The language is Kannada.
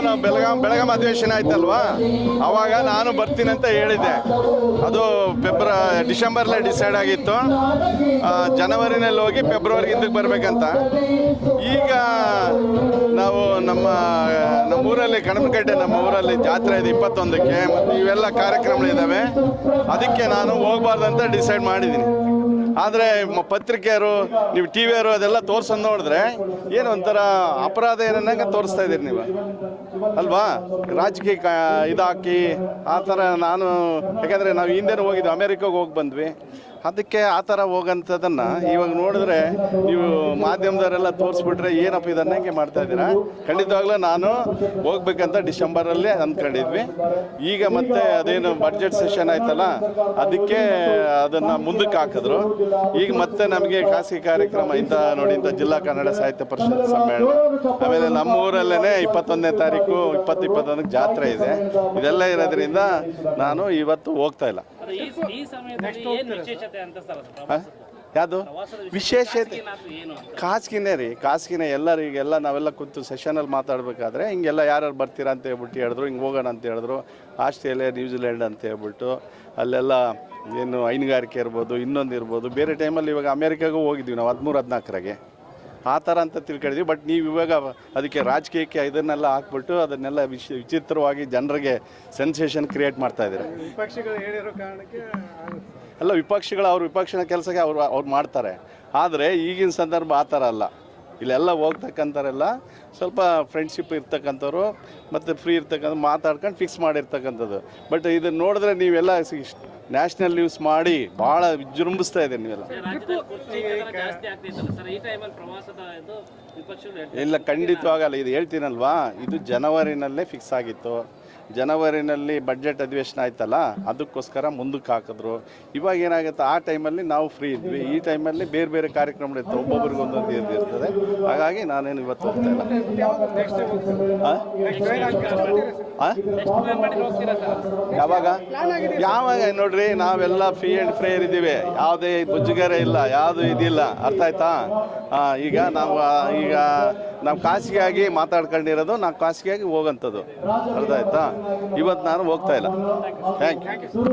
ನಾವು ಬೆಳಗಾಂ ಅಧಿವೇಶನ ಆಯ್ತಲ್ವಾ, ಅವಾಗ ನಾನು ಬರ್ತೀನಿ ಅಂತ ಹೇಳಿದ್ದೆ. ಅದು ಡಿಸೆಂಬರ್ಲೇ ಡಿಸೈಡ್ ಆಗಿತ್ತು. ಜನವರಿನಲ್ಲಿ ಹೋಗಿ ಫೆಬ್ರವರಿಗೆ ಹಿಂದಕ್ಕೆ ಬರಬೇಕಂತ. ಈಗ ನಾವು ನಮ್ಮೂರಲ್ಲಿ ಕಣಮಕಟ್ಟೆ, ನಮ್ಮ ಊರಲ್ಲಿ ಜಾತ್ರೆ ಇದೆ 21ಕ್ಕೆ, ಮತ್ತು ಇವೆಲ್ಲ ಕಾರ್ಯಕ್ರಮಗಳಿದ್ದಾವೆ. ಅದಕ್ಕೆ ನಾನು ಹೋಗ್ಬಾರ್ದಂತ ಡಿಸೈಡ್ ಮಾಡಿದ್ದೀನಿ. ಆದರೆ ಪತ್ರಿಕೆಯರು, ನೀವು ಟಿ ವಿಯವರು ಅದೆಲ್ಲ ತೋರ್ಸೋದು ನೋಡಿದ್ರೆ ಏನು ಒಂಥರ ಅಪರಾಧ ಏನನ್ನಂಗೆ ತೋರಿಸ್ತಾ ಇದ್ದೀರಿ ನೀವು ಅಲ್ವಾ. ರಾಜಕೀಯ ಇದಾಕಿ ಆ ಥರ ನಾನು, ಯಾಕಂದರೆ ನಾವು ಹಿಂದೆನೂ ಹೋಗಿದ್ವಿ, ಅಮೇರಿಕಾಗೆ ಹೋಗಿ ಬಂದ್ವಿ. ಅದಕ್ಕೆ ಆ ಥರ ಹೋಗೋಂಥದ್ದನ್ನು ಇವಾಗ ನೋಡಿದ್ರೆ ನೀವು ಮಾಧ್ಯಮದವರೆಲ್ಲ ತೋರಿಸ್ಬಿಟ್ರೆ ಏನಪ್ಪ ಇದನ್ನಂಗೆ ಮಾಡ್ತಾ ಇದ್ದೀರಾ. ಖಂಡಿತವಾಗ್ಲೂ ನಾನು ಹೋಗ್ಬೇಕಂತ ಡಿಸೆಂಬರಲ್ಲಿ ಅಂದ್ಕೊಂಡಿದ್ವಿ. ಈಗ ಮತ್ತೆ ಅದೇನು ಬಡ್ಜೆಟ್ ಸೆಷನ್ ಆಯ್ತಲ್ಲ, ಅದಕ್ಕೆ ಅದನ್ನು ಮುಂದಕ್ಕೆ ಹಾಕಿದ್ರು. ಈಗ ಮತ್ತೆ ನಮಗೆ ಖಾಸಗಿ ಕಾರ್ಯಕ್ರಮ ಇಂಥ ಜಿಲ್ಲಾ ಕನ್ನಡ ಸಾಹಿತ್ಯ ಪರಿಷತ್ ಸಮ್ಮೇಳನ, ಆಮೇಲೆ ನಮ್ಮ ಊರಲ್ಲೇ 21ನೇ ತಾರೀಕು 21ಕ್ಕೆ ಜಾತ್ರೆ ಇದೆ. ಇದೆಲ್ಲ ಇರೋದ್ರಿಂದ ನಾನು ಇವತ್ತು ಹೋಗ್ತಾ ಇಲ್ಲ. ಯಾವುದು ವಿಶೇಷತೆ? ಖಾಸಗಿನೇ ರೀ, ಖಾಸಗಿನೇ. ಎಲ್ಲರಿಗೆಲ್ಲ ನಾವೆಲ್ಲ ಕೂತು ಸೆಷನಲ್ಲಿ ಮಾತಾಡಬೇಕಾದ್ರೆ ಹಿಂಗೆಲ್ಲ ಯಾರು ಬರ್ತೀರಾ ಅಂತ ಹೇಳ್ಬಿಟ್ಟು ಹೇಳಿದ್ರು. ಹಿಂಗೆ ಹೋಗೋಣ ಅಂತ ಹೇಳಿದ್ರು. ಆಸ್ಟ್ರೇಲಿಯಾ, ನ್ಯೂಜಿಲೆಂಡ್ ಅಂತ ಹೇಳ್ಬಿಟ್ಟು ಅಲ್ಲೆಲ್ಲ ಏನು ಹೈನುಗಾರಿಕೆ ಇರ್ಬೋದು, ಇನ್ನೊಂದು ಇರ್ಬೋದು. ಬೇರೆ ಟೈಮಲ್ಲಿ ಇವಾಗ ಅಮೇರಿಕಾಗೂ ಹೋಗಿದ್ವಿ ನಾವು 13-14 ಆ ಥರ ಅಂತ ತಿಳ್ಕೊಂಡಿದ್ವಿ. ಬಟ್ ನೀವು ಇವಾಗ ಅದಕ್ಕೆ ರಾಜಕೀಯಕ್ಕೆ ಇದನ್ನೆಲ್ಲ ಹಾಕ್ಬಿಟ್ಟು ಅದನ್ನೆಲ್ಲ ವಿಚಿತ್ರವಾಗಿ ಜನರಿಗೆ ಸೆನ್ಸೇಷನ್ ಕ್ರಿಯೇಟ್ ಮಾಡ್ತಾಯಿದ್ದಾರೆ. ವಿಪಕ್ಷಗಳು ಹೇಳಿರೋ ಕಾರಣಕ್ಕೆ ಅಲ್ಲ, ಅವ್ರ ವಿಪಕ್ಷದ ಕೆಲಸಕ್ಕೆ ಅವ್ರು ಮಾಡ್ತಾರೆ. ಆದರೆ ಈಗಿನ ಸಂದರ್ಭ ಆ ಥರ ಅಲ್ಲ. ಇಲ್ಲೆಲ್ಲ ಹೋಗ್ತಕ್ಕಂಥವ್ರೆಲ್ಲ ಸ್ವಲ್ಪ ಫ್ರೆಂಡ್ಶಿಪ್ ಇರ್ತಕ್ಕಂಥವ್ರು ಮತ್ತು ಫ್ರೀ ಇರ್ತಕ್ಕಂಥ ಮಾತಾಡ್ಕೊಂಡು ಫಿಕ್ಸ್ ಮಾಡಿರ್ತಕ್ಕಂಥದ್ದು. ಬಟ್ ಇದನ್ನು ನೋಡಿದ್ರೆ ನೀವೆಲ್ಲ ನ್ಯಾಷನಲ್ ನ್ಯೂಸ್ ಮಾಡಿ ಭಾಳ ವಿಜೃಂಭಿಸ್ತಾ ಇದೆ ನೀವೆಲ್ಲ. ಇಲ್ಲ, ಖಂಡಿತವಾಗಲ್ಲ. ಇದು ಹೇಳ್ತೀನಲ್ವಾ, ಇದು ಜನವರಿನಲ್ಲೇ ಫಿಕ್ಸ್ ಆಗಿತ್ತು. ಜನವರಿನಲ್ಲಿ ಬಡ್ಜೆಟ್ ಅಧಿವೇಶನ ಆಯ್ತಲ್ಲ, ಅದಕ್ಕೋಸ್ಕರ ಮುಂದಕ್ಕೆ ಹಾಕಿದ್ರು. ಇವಾಗ ಏನಾಗುತ್ತೆ, ಆ ಟೈಮಲ್ಲಿ ನಾವು ಫ್ರೀ ಇದ್ವಿ. ಈ ಟೈಮಲ್ಲಿ ಬೇರೆ ಬೇರೆ ಕಾರ್ಯಕ್ರಮಗಳಿರ್ತವೆ, ಒಬ್ಬೊಬ್ರಿಗೆ ಒಂದೊಂದು ಇರ್ತದೆ. ಹಾಗಾಗಿ ನಾನೇನು ಇವತ್ತು ಹೋಗ್ತಾ ಇಲ್ಲ. ಯಾವಾಗ ನೋಡ್ರಿ, ನಾವೆಲ್ಲ ಫ್ರೀ ಆ್ಯಂಡ್ ಫ್ರೇಯರ್ ಇದ್ದೀವಿ. ಯಾವುದೇ ಮುಜುಗರ ಇಲ್ಲ, ಯಾವುದು ಇದಿಲ್ಲ. ಅರ್ಥ ಆಯ್ತಾ? ಈಗ ನಾವು ಖಾಸಗಿಯಾಗಿ ಮಾತಾಡ್ಕೊಂಡಿರೋದು, ನಾವು ಖಾಸಗಿಯಾಗಿ ಹೋಗೋಂಥದ್ದು. ಅರ್ಥ ಆಯ್ತಾ? ಇವತ್ತು ನಾನು ಹೋಗ್ತಾ ಇಲ್ಲ. Thank you.